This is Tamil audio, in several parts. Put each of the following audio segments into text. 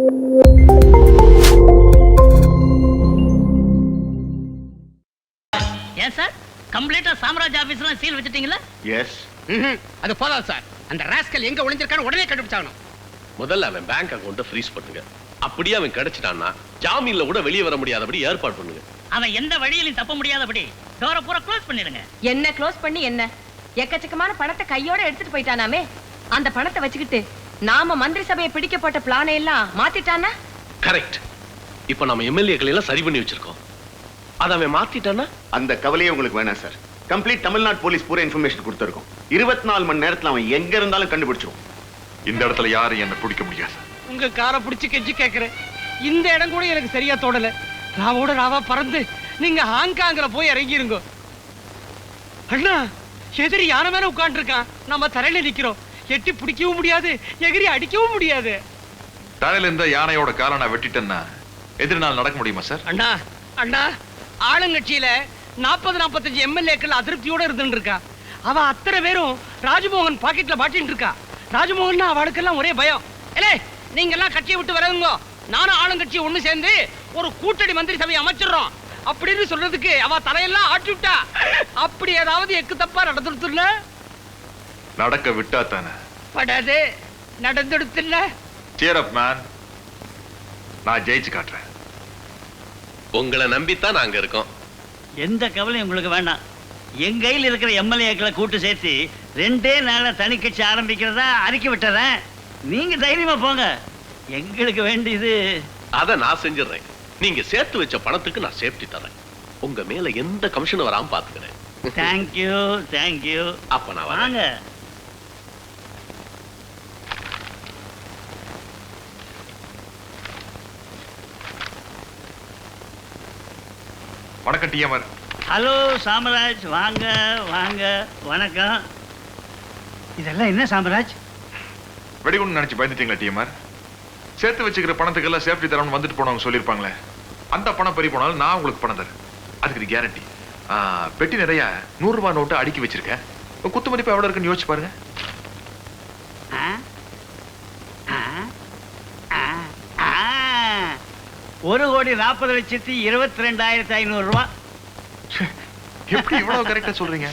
ஏன் சார் கம்ப்ளீட்டா சாம்ராஜ் ஆபீஸ்ல சீல் வச்சிட்டீங்களா? எஸ். அது போதாது சார். அந்த ராஸ்கல் எங்க ஒளிஞ்சிருக்கான்னு உடனே கண்டுபிடிச்சாகணும். முதல்ல அவன் பேங்க் அக்கவுண்ட ஃப்ரீஸ் பண்ணுங்க. அப்படியே அவன் கிடைச்சிட்டான்னா ஜாமீன்ல கூட வெளியே வர முடியாதபடி ஏற்பாடு பண்ணுங்க. அவன் எந்த வழியிலும் தப்ப முடியாதபடி டோரை பூரா க்ளோஸ் பண்ணிடுங்க. என்ன க்ளோஸ் பண்ணி என்ன? எக்கச்சக்கமான பணத்தை கையோட எடுத்துட்டு போயிட்டானாமே. அந்த பணத்தை வச்சுக்கிட்டு நாம மந்திரி சபையை பிடிக்க போட்ட பிளானை எல்லாம் மாத்திட்டானா? கரெக்ட். இப்ப நம்ம எம்எல்ஏக்களை எல்லாம் சரி பண்ணி வச்சிருக்கோம். அத அவன் மாத்திட்டானா? அந்த கவலையே உங்களுக்கு வேணாம் சார். கம்ப்ளீட் தமிழ்நாடு போலீஸ் பூரா இன்ஃபர்மேஷன் கொடுத்திருக்கோம். 24 மணி நேரத்துல அவன் எங்க இருந்தாலும் கண்டுபிடிச்சிருவோம். இந்த இடத்துல யாரும் என்ன பிடிக்க முடியாது. உங்க காரை பிடிச்சு கெஞ்சி கேட்கிறேன். இந்த இடம் கூட எனக்கு சரியா தோடல. ராவோட ராவா பறந்து நீங்க ஹாங்காங்ல போய் இறங்கிருங்க. அண்ணா எதிரி யானை மேல உட்கார்ந்து இருக்கான். நம்ம தரையில நிக்கிறோம். எட்டி பிடிக்கவும் முடியாது, எகிரி அடிக்கவும் முடியாது. தரையில இருந்த யானையோட காலை நான் வெட்டிட்டேன்னா எதிரி நாள் நடக்க முடியுமா சார்? அண்ணா அண்ணா ஆளுங்கட்சியில 40-45 எம்எல்ஏக்கள் அதிருப்தியோட இருந்துட்டு இருக்கா. அவ அத்தனை பேரும் ராஜமோகன் பாக்கெட்ல மாட்டின்னு இருக்கா. ராஜமோகன் அவளுக்கெல்லாம் ஒரே பயம். ஏலே நீங்க எல்லாம் கட்சியை விட்டு வரவங்க, நானும் ஆளுங்கட்சி ஒண்ணு சேர்ந்து ஒரு கூட்டணி மந்திரி சபையை அமைச்சிடறோம் அப்படின்னு சொல்றதுக்கு அவ தலையெல்லாம் ஆட்டி விட்டா. அப்படி ஏதாவது எக்கு தப்பா நடந்துடுத்துல நடக்க விட்டா தானே படாது நடந்துடுத்துல. Shear up man. நான் ஜெயிச்சு காட்டுறேன். உங்களை நம்பித்தான் நாங்க இருக்கோம். எந்த கவலையும் உங்களுக்கு வேண்டாம். என் கையில் இருக்கிற எம்எல்ஏக்களை கூட்டு சேர்த்து 2 நாள்ல தனி கட்சி ஆரம்பிக்கிறதா அறிக்கை விட்டுறேன். நீங்க தைரியமா போங்க. எங்களுக்கு வேண்டியது அத நான் செஞ்சிடறேன். நீங்க சேர்த்து வச்ச பணத்துக்கு நான் சேஃப்டி தரேன். உங்க மேல எந்த கமிஷன் வராம பாத்துக்கிறேன். Thank you thank you. அப்ப நான் வாங்க. வணக்கம் டிஎம்ஆர். ஹலோ சாம்ராஜ், வாங்க வாங்க. வணக்கம். இதெல்லாம் என்ன சாம்ராஜ்? வெடிகுண்டு நினைச்சு பயந்துட்டீங்களா டிஎம்ஆர்? சேர்த்து வச்சுக்கிற பணத்துக்கெல்லாம் சேஃப்டி தரணும்னு வந்துட்டு போனவங்க சொல்லியிருப்பாங்களே, அந்த பணம் பறி போனாலும் நான் உங்களுக்கு பணம் தரேன். அதுக்கு இது கேரண்டி. பெட்டி நிறைய 100 ரூபாய் நோட்டு அடுக்கி வச்சிருக்கேன். குத்து மதிப்பு எவ்வளவு இருக்குன்னு யோசிச்சு பாருங்க. ஒரு 1,40,22,500 ரூபாய். எப்படி இவ்வளவு கரெக்டா சொல்றீங்க?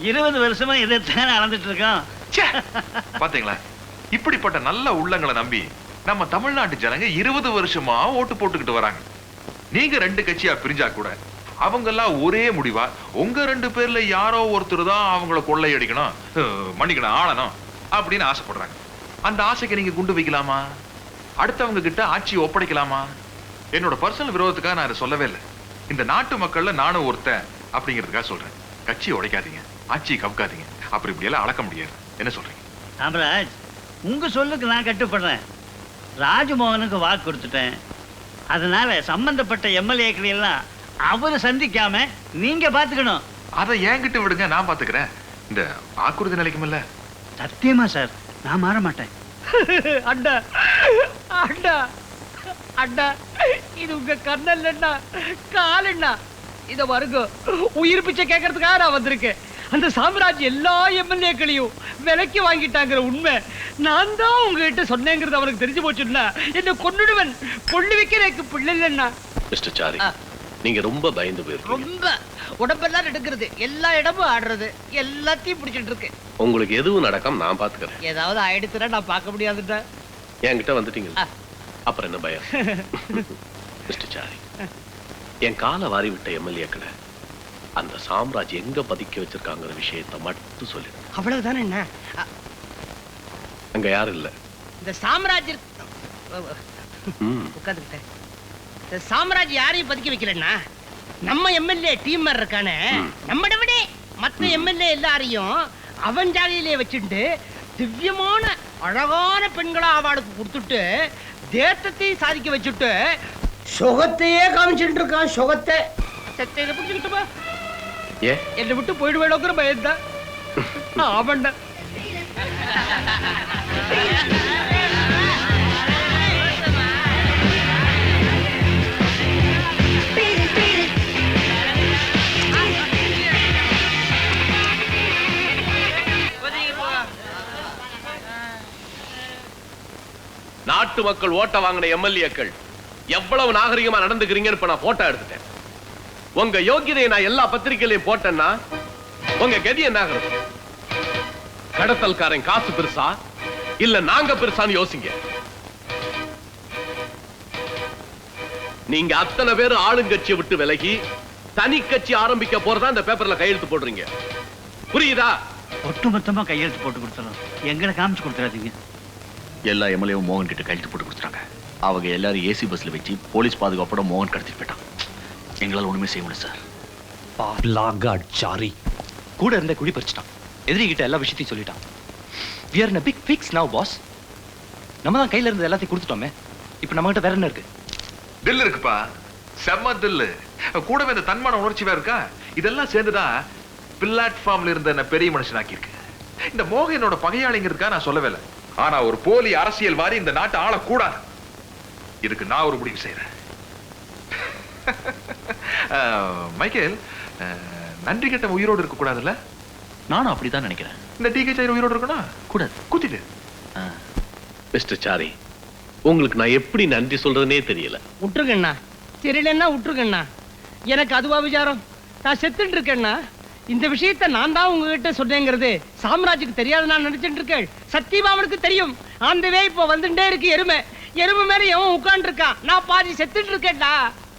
20 வருஷமா இதைத்தானே அளந்துட்டு இருக்கோம். பாத்தீங்களா, இப்படிப்பட்ட நல்ல உள்ளங்களை நம்பி நம்ம தமிழ்நாட்டு ஜனங்க 20 வருஷமா ஓட்டு போட்டுக்கிட்டு வராங்க. நீங்க 2 கட்சியா பிரிஞ்சா கூட அவங்க எல்லாம் ஒரே முடிவா உங்க 2 பேர்ல யாரோ ஒருத்தர் தான் அவங்கள கொள்ளையடிக்கணும், மன்னிக்கணும், ஆளணும் அப்படின்னு ஆசைப்படுறாங்க. அந்த ஆசைக்கு நீங்க குண்டு வைக்கலாமா? அடுத்தவங்க கிட்ட ஆட்சி ஒப்படைக்கலாமா? என்னோட பர்சனல் விரோதத்துக்காக நான் அதை சொல்லவே இல்லை. இந்த நாட்டு மக்கள்ல நானும் ஒருத்தன் அப்படிங்கிறதுக்காக சொல்றேன். கட்சி உடைக்காதீங்க, ஆட்சியை கவுக்காதீங்க. அப்படி இப்படி எல்லாம் அளக்க முடியாது. என்ன சொல்றீங்க? ராமராஜ், உங்க சொல்லுக்கு நான் கட்டுப்படுறேன். ராஜமோகனுக்கு வாக்கு கொடுத்துட்டேன். அதனால சம்பந்தப்பட்ட எம்எல்ஏக்களை எல்லாம் அவரை சந்திக்காம நீங்க பாத்துக்கணும். அதை என்கிட்ட விடுங்க, நான் பாத்துக்கிறேன். இந்த வாக்குறுதி நிலைக்குமில்ல? சத்தியமா சார், நான் மாற மாட்டேன். அண்ணா அண்ணா அண்ணா, இது உங்க கண்ணல்லண்ணா காலண்ணா. இத வருங்க, உயிர் பிச்சை கேட்கறதுக்காக நான் வந்திருக்கேன். அந்த சாம்ராஜ் எல்லா எம்எல்ஏக்களையும் விலைக்கு வாங்கிட்டாங்கிற உண்மை நான் தான் உங்ககிட்ட சொன்னேங்கிறது அவனுக்கு தெரிஞ்சு போச்சுன்னா என்ன கொன்னுடுவன். கொள்ளு வைக்க எனக்கு பிள்ளை இல்லைன்னா. மிஸ்டர் சாரி, நீங்க ரொம்ப பயந்து போயிருக்கீங்க. ரொம்ப உடம்பெல்லாம் எடுக்கிறது, எல்லா இடமும் ஆடுறது, எல்லாத்தையும் பிடிச்சிட்டு இருக்கு. உங்களுக்கு எதுவும் நடக்காம நான் பாத்துக்கிறேன். ஏதாவது ஆயிடுச்சுன்னா நான் பார்க்க முடியாதுடா. என்கிட்ட வந்துட்டீங்களா, அப்புறம் என்ன பயம்? மிஸ்டர் சாரி, என் காலை வாரி விட்ட எம்எல்ஏக்களை அந்த சாம்ராஜ் எங்க பதுக்கி வச்சிருக்காங்கிற விஷயத்தை மட்டும் சொல்லிடு. அவ்வளவுதானே என்ன? அங்க யாரும் இல்ல. இந்த சாம்ராஜ் உட்காந்துக்கிட்டேன். இந்த சாம்ராஜ் யாரையும் பதுக்கி வைக்கலன்னா நம்ம எம்எல்ஏ டீம் இருக்கானே, நம்மட விட மத்த எம்எல்ஏ எல்லாரையும் அவன் ஜாலியிலே வச்சுட்டு திவ்யமான அழகான பெண்களா அவளுக்கு கொடுத்துட்டு தேசத்தையும் சாதிக்க வச்சுட்டு சுகத்தையே காமிச்சுட்டு இருக்கான். சுகத்தை சத்தையில பிடிச்சுக்கிட்டுமா என்னை விட்டு போயிடுவேடோங்கிற பயந்தான். ஆமாண்டா. நாட்டு மக்கள் ஓட்ட வாங்கின எம்எல்ஏக்கள் எவ்வளவு நாகரிகமா நடந்துக்கிறீங்கன்னு இப்ப நான் போட்டோ எடுத்துட்டேன். உங்க யோகியதையை நான் எல்லா பத்திரிகையிலையும் போட்டேன்னா உங்க கதி என்ன ஆகுறது? கடத்தல்காரன் காசு பெருசா இல்ல நாங்க பெருசான்னு யோசிங்க. நீங்க அத்தனை பேர் ஆளுங்கட்சியை விட்டு விலகி தனி கட்சி ஆரம்பிக்க போறதா இந்த பேப்பர்ல கையெழுத்து போடுறீங்க. புரியுதா? ஒட்டுமொத்தமா கையெழுத்து போட்டு கொடுத்துறோம். எங்களை காமிச்சு கொடுத்துறாதீங்க. எல்லா எம்எல்ஏவும் மோகன் கிட்ட கையெழுத்து போட்டு கொடுத்துறாங்க. அவங்க எல்லாரும் ஏசி பஸ்ல வச்சு போலீஸ் பாதுகாப்போட மோகன் கடத்திட்டு போயிட்டான். எங்களால் ஒண்ணுமே செய்ய முடியல சார். சாரி கூட இருந்த குடி பறிச்சிட்டான். எதிரிகிட்ட எல்லா விஷயத்தையும் சொல்லிட்டான். we are in a big fix now boss. நம்ம தான் கையில இருந்த எல்லாத்தையும் கொடுத்துட்டோமே. இப்போ நம்ம கிட்ட வேற என்ன இருக்கு? தில் இருக்குப்பா, செம்ம தில்லு. கூடவே இந்த தன்மான உணர்ச்சி வேற இருக்கா. இதெல்லாம் சேர்ந்துதான் பிளாட்ஃபார்ம்ல இருந்த என்ன பெரிய மனுஷனாக்கி இருக்கு. இந்த மோகனோட பகையாளிங்க இருக்கா நான் சொல்லவே இல்லை. ஆனா ஒரு போலி அரசியல் வாரி இந்த நாட்டை ஆளக்கூடாது. இதுக்கு நான் ஒரு முடிவு செய்யறேன். மைக்கேல், நன்றி கட்ட உயிரோடு இருக்க கூடாதுல்ல? நானும் அப்படிதான் நினைக்கிறேன். இந்த டிகே சார் உயிரோடு இருக்கணும் கூடாது. குத்திட்டு மிஸ்டர் சாரி, உங்களுக்கு நான் எப்படி நன்றி சொல்றதுனே தெரியல. விட்டுருக்கண்ணா, தெரியலன்னா விட்டுருக்கண்ணா. எனக்கு அதுவா விசாரம்? நான் செத்துட்டு இருக்கேன்னா இந்த விஷயத்தை நான் தான் உங்ககிட்ட சொன்னேங்கிறது சாம்ராஜுக்கு தெரியாது நான் நினைச்சிட்டு இருக்கேன். சத்தியபாமனுக்கு தெரியும். ஆந்தவே இப்போ வந்துட்டே இருக்கு எருமை. எருமை மேல எவன் உட்கார்ந்து இருக்கான். நான் பாதி செத்துட்டு இருக்கேன்டா.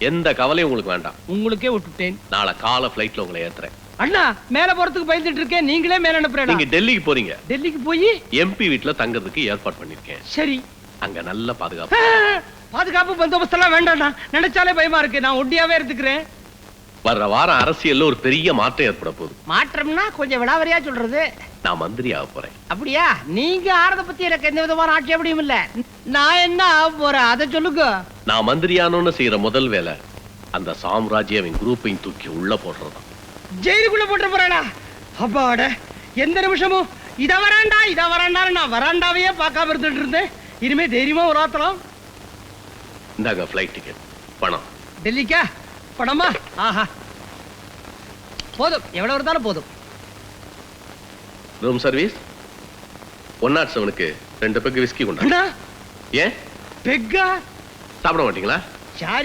எந்த கவலையும் உங்களுக்கு வேண்டாம். உங்களுக்கே விட்டுட்டேன். நாளை காலை ஃபிளைட்ல உங்களை ஏத்துறேன். அண்ணா, மேல போறதுக்கு பயந்துட்டு இருக்கேன். நீங்களே மேல அனுப்புறேன். நீங்க டெல்லிக்கு போறீங்க. டெல்லிக்கு போய் எம்பி வீட்டுல தங்கறதுக்கு ஏற்பாடு பண்ணிருக்கேன். சரி, அங்க நல்ல பாதுகாப்பு. பாதுகாப்பு பந்தோபஸ்து எல்லாம் வேண்டாம்ண்ணா. நினைச்சாலே பயமா இருக்கு. நான் ஒட்டியாவே இருந்துக்கிறேன். வர்ற வாரம் அரசியல்ல ஒரு பெரிய மாற்றம் ஏற்பட போகுது. மாற்றம்னா கொஞ்சம் விடாவரியா சொல்றது. நான் மந்திரி ஆக போறேன். அப்படியா? நீங்க ஆறத பத்தி எனக்கு எந்த விதமான ஆட்சேபனையும் இல்ல. நான் என்ன ஆக போறேன் அதை சொல்லுங்க. நான் மந்திரியானோன்னு செய்யற முதல் வேலை அந்த சாம்ராஜ்யவின் குரூப்பையும் தூக்கி உள்ள போடுறதுதான். ஜெயிலுக்குள்ள போட்டு போறேனா? அப்பாட, எந்த நிமிஷமும் இத வராண்டா நான் வராண்டாவையே பார்க்காம இருந்துட்டு இருந்தேன். இனிமே தைரியமா ஒரு ஆத்தலாம். இந்தாங்க ஃபிளைட் டிக்கெட், பணம். டெல்லிக்கா? பணமா? ஆஹா, போதும். எவ்வளவு இருந்தாலும் போதும். ரூம் சர்வீஸ் 107க்கு 2 பெக் விஸ்கி கொண்டா. ஏன் பெக்கா சாப்பிட மாட்டீங்களா?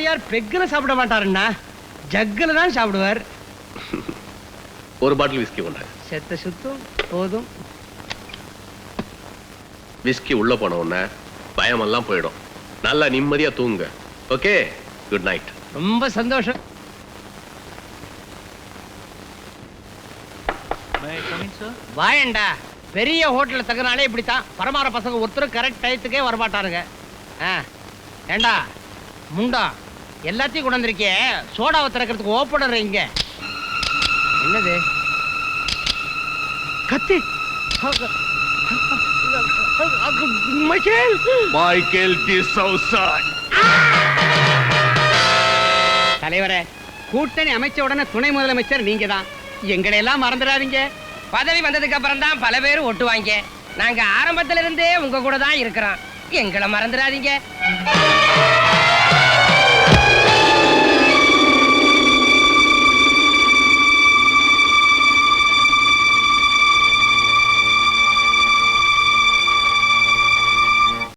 யார் பெக்குல சாப்பிட மாட்டாருன்னா ஜக்குல தான் சாப்பிடுவார். ஒரு பாட்டில் விஸ்கி கொண்டாங்க. செத்த சுத்தம் போதும். விஸ்கி உள்ள போன உடனே பயமெல்லாம் போயிடும். நல்லா நிம்மதியா தூங்குங்க. Okay, good night. ரொம்ப சந்தோஷம். வாயண்டா, பெரிய ஹோட்டல்ல தங்குனாலே இப்படித்தான். பரமார பசங்க ஒருத்தரும் கரெக்ட் டயத்துக்கே வரமாட்டாருங்க. ஏண்டா முண்டா, எல்லாத்தையும் கொண்டு வந்திருக்கே. சோடாவை திறக்கிறதுக்கு ஓப்பனர் இங்க. என்னது கத்தி? மைக்கேல் டிசௌசா. தலைவரே, கூட்டணி அமைச்ச உடனே துணை முதலமைச்சர் நீங்க தான். எங்களை எல்லாம் மறந்துடாதீங்க. பதவி வந்ததுக்கு அப்புறம் தான் பல பேர் ஒட்டுவாங்க. நாங்க ஆரம்பத்துல இருந்தே உங்க கூட தான் இருக்கிறோம். எங்களை மறந்துடாதீங்க.